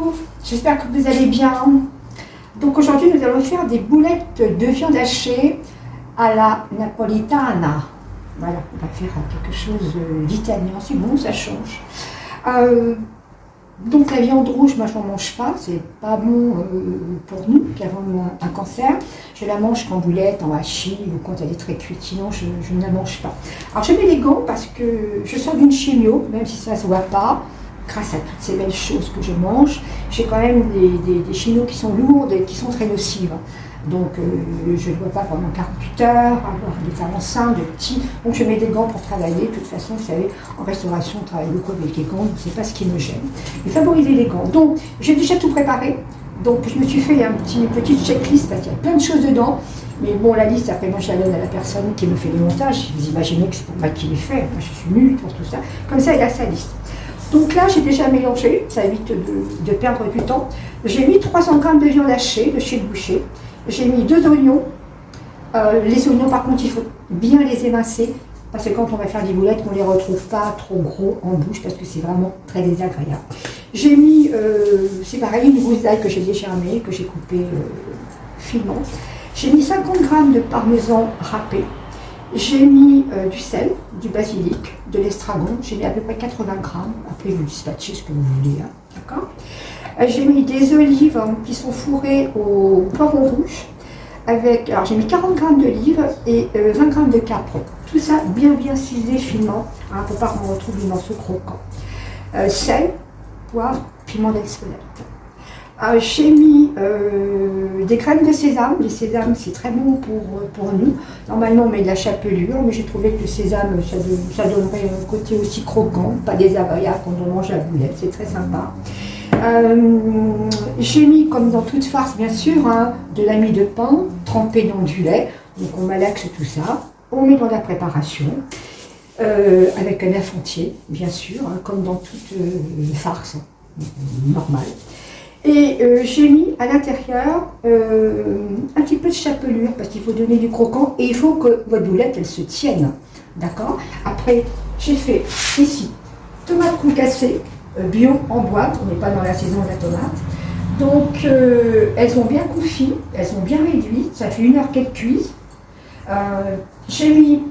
Bonjour, j'espère que vous allez bien. Donc aujourd'hui nous allons faire des boulettes de viande hachée à la napolitana. Voilà, on va faire quelque chose d'italien, c'est bon, ça change. Donc la viande rouge, moi je n'en mange pas, c'est pas bon pour nous qui avons un cancer. Je la mange qu'en boulette, en hachis ou quand elle est très cuite, sinon je ne la mange pas. Alors je mets les gants parce que je sors d'une chimio, même si ça ne se voit pas. Grâce à toutes ces belles choses que je mange, j'ai quand même des chimios qui sont lourdes et qui sont très nocives. Donc je ne dois pas pendant 48 heures avoir des femmes enceintes, de petits. Donc je mets des gants pour travailler. De toute façon, vous savez, en restauration, on travaille beaucoup avec les gants, donc c'est pas ce qui me gêne. Mais favoriser les gants. Donc j'ai déjà tout préparé. Donc je me suis fait une petite checklist parce qu'il y a plein de choses dedans. Mais bon, la liste, après moi je la donne à la personne qui me fait les montages. Vous imaginez que c'est pour moi qui les fait. Moi je suis nulle pour tout ça. Comme ça, il a sa liste. Donc là, j'ai déjà mélangé, ça évite de perdre du temps. J'ai mis 300 g de viande hachée de chez le boucher. J'ai mis 2 oignons. Les oignons, par contre, il faut bien les émincer, parce que quand on va faire des boulettes, on ne les retrouve pas trop gros en bouche, parce que c'est vraiment très désagréable. J'ai mis, c'est pareil, une gousse d'ail que j'ai dégermée, que j'ai coupée finement. J'ai mis 50 g de parmesan râpé. J'ai mis du sel, du basilic, de l'estragon, j'ai mis à peu près 80 g, après vous dispatchez ce que vous voulez, hein, d'accord. J'ai mis des olives qui sont fourrées au poivron rouge, alors j'ai mis 40 g d'olives et 20 g de capre, tout ça bien ciselé finement, hein, pour pas qu'on retrouve les morceaux croquants. Sel, poivre, piment d'Espelette. J'ai mis des graines de sésame. Les sésames, c'est très bon pour nous. Normalement, on met de la chapelure, mais j'ai trouvé que le sésame, ça donnerait un côté aussi croquant, pas désagréable quand on mange la boulette, c'est très sympa. J'ai mis, comme dans toute farce, bien sûr, hein, de la mie de pain trempée dans du lait. Donc on malaxe tout ça, on met dans la préparation, avec un œuf entier, bien sûr, hein, comme dans toute farce normale. Et j'ai mis à l'intérieur un petit peu de chapelure parce qu'il faut donner du croquant et il faut que votre boulette elle se tienne, d'accord. Après j'ai fait ici tomates concassées bio en boîte, on n'est pas dans la saison de la tomate, donc elles ont bien confit, elles ont bien réduit, ça fait 1 heure qu'elles cuisent. J'ai mis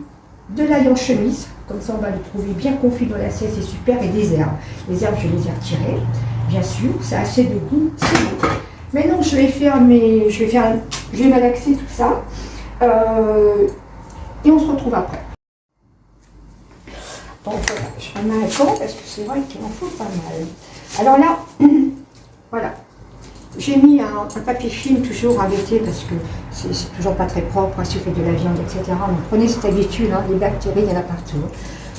de l'ail en chemise, comme ça on va le trouver bien confit dans l'assiette, c'est super, et des herbes. Les herbes je les ai retirées. Bien sûr, ça a assez de goût, c'est bon. Maintenant, je vais malaxer tout ça et on se retrouve après. Donc voilà, je remets un gant parce que c'est vrai qu'il en faut pas mal. Alors là, voilà, j'ai mis un papier film toujours à l'été parce que c'est toujours pas très propre, hein, si vous faites de la viande, etc. Donc prenez cette habitude, hein, les bactéries, il y en a partout.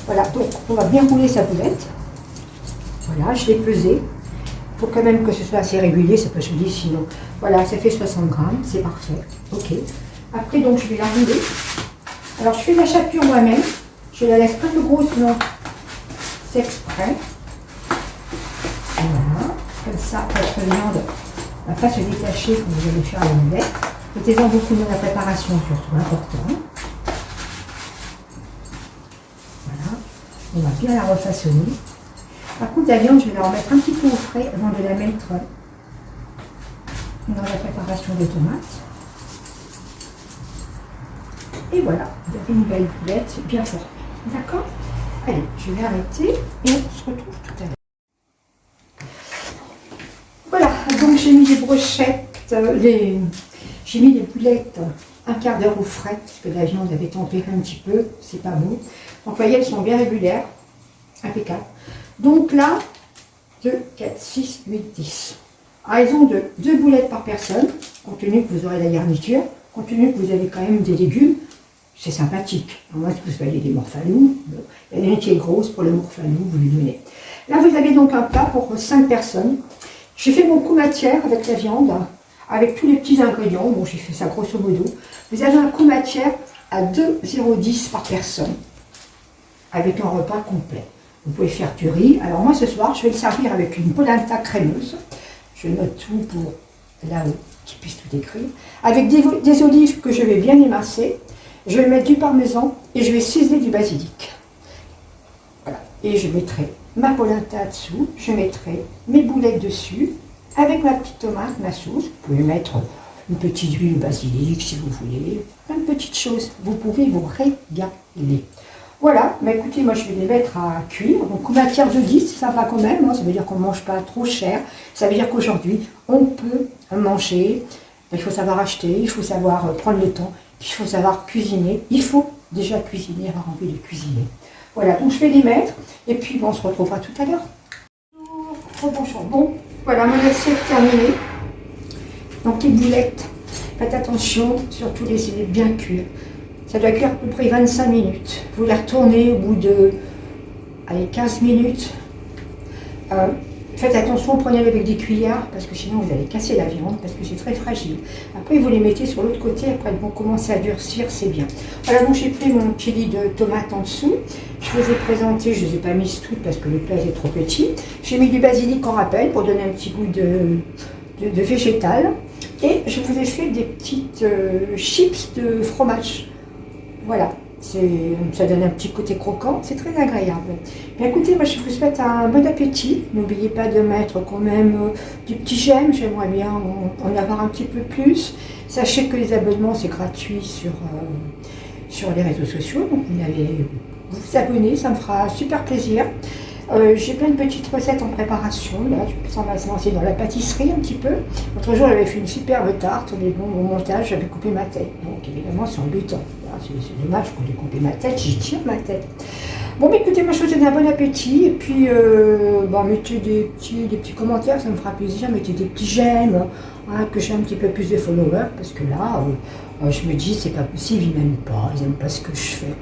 Voilà, donc on va bien rouler sa boulette. Voilà, je l'ai pesée. Il faut quand même que ce soit assez régulier, ça peut se dire sinon. Voilà, ça fait 60 g, c'est parfait. Ok. Après, donc, je vais la rouler. Alors, je fais la chapelure moi-même. Je la laisse un peu grosse, sinon c'est exprès. Voilà. Comme ça, votre viande ne va pas se détacher quand vous allez faire la boulette. Mettez-en beaucoup dans la préparation, surtout, important. Voilà. On va bien la refaçonner. Par contre, la viande, je vais la remettre un petit peu au frais avant de la mettre dans la préparation des tomates. Et voilà, vous avez une belle boulette bien formée. D'accord? Allez, je vais arrêter et on se retrouve tout à l'heure. Voilà, donc j'ai mis des brochettes, j'ai mis des boulettes un quart d'heure au frais, parce que la viande avait tempéré un petit peu, c'est pas bon. Donc vous voyez, elles sont bien régulières, impeccables. Donc là, 2, 4, 6, 8, 10. À raison de 2 boulettes par personne, compte tenu que vous aurez la garniture, compte tenu que vous avez quand même des légumes, c'est sympathique. À moins que vous soyez des morphalous, il y en a une qui est grosse pour le morphalou, vous lui donnez. Là, vous avez donc un plat pour 5 personnes. J'ai fait mon coup matière avec la viande, avec tous les petits ingrédients. Bon, j'ai fait ça grosso modo. Vous avez un coup matière à 2,10 € par personne, avec un repas complet. Vous pouvez faire du riz. Alors moi ce soir, je vais le servir avec une polenta crémeuse. Je note tout pour là qu'il puisse tout écrire. Avec des olives que je vais bien émincer. Je vais mettre du parmesan et je vais ciseler du basilic. Voilà. Et je mettrai ma polenta dessous. Je mettrai mes boulettes dessus. avec ma petite tomate, ma sauce. Vous pouvez mettre une petite huile basilic si vous voulez, plein de petites choses. Vous pouvez vous régaler. Voilà, mais écoutez, moi je vais les mettre à cuire. Donc on a un tiers de 10, c'est sympa quand même, hein. Ça veut dire qu'on ne mange pas trop cher. Ça veut dire qu'aujourd'hui, on peut manger. Il faut savoir acheter, il faut savoir prendre le temps, il faut savoir cuisiner. Il faut déjà cuisiner, avoir envie de cuisiner. Voilà, donc je vais les mettre, et puis bon, on se retrouvera tout à l'heure. Rebonjour. Bon, voilà, mon assiette terminée. Donc les boulettes, faites attention, surtout laissez-les bien cuire. Ça doit cuire à peu près 25 minutes. Vous les retournez au bout de 15 minutes. Faites attention, prenez-les avec des cuillères, parce que sinon vous allez casser la viande, parce que c'est très fragile. Après, vous les mettez sur l'autre côté, après elles vont commencer à durcir, c'est bien. Voilà, donc j'ai pris mon chili de tomates en dessous. Je vous ai présenté, je ne les ai pas mises toutes parce que le plat est trop petit. J'ai mis du basilic en rappel pour donner un petit goût de végétal. Et je vous ai fait des petites chips de fromage. Voilà, ça donne un petit côté croquant, c'est très agréable. Bien écoutez, moi je vous souhaite un bon appétit. N'oubliez pas de mettre quand même du petit j'aime, j'aimerais bien en avoir un petit peu plus. Sachez que les abonnements c'est gratuit sur les réseaux sociaux, donc vous vous abonnez, ça me fera super plaisir. J'ai plein de petites recettes en préparation, là, on va se lancer dans la pâtisserie un petit peu. L'autre jour, j'avais fait une superbe tarte, mais bon, au montage, j'avais coupé ma tête. Donc évidemment, c'est embêtant. C'est dommage qu'on ait coupé ma tête, j'y tire ma tête. Bon, mais écoutez, moi, je vous souhaite un bon appétit, et puis, mettez des petits commentaires, ça me fera plaisir, mettez des petits j'aime, hein, que j'ai un petit peu plus de followers, parce que là, je me dis, c'est pas possible, ils m'aiment pas, ils n'aiment pas ce que je fais.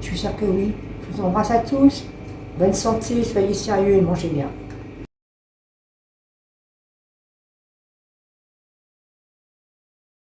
Je suis sûre que oui. Je vous embrasse à tous. Bonne santé, soyez sérieux et mangez bien.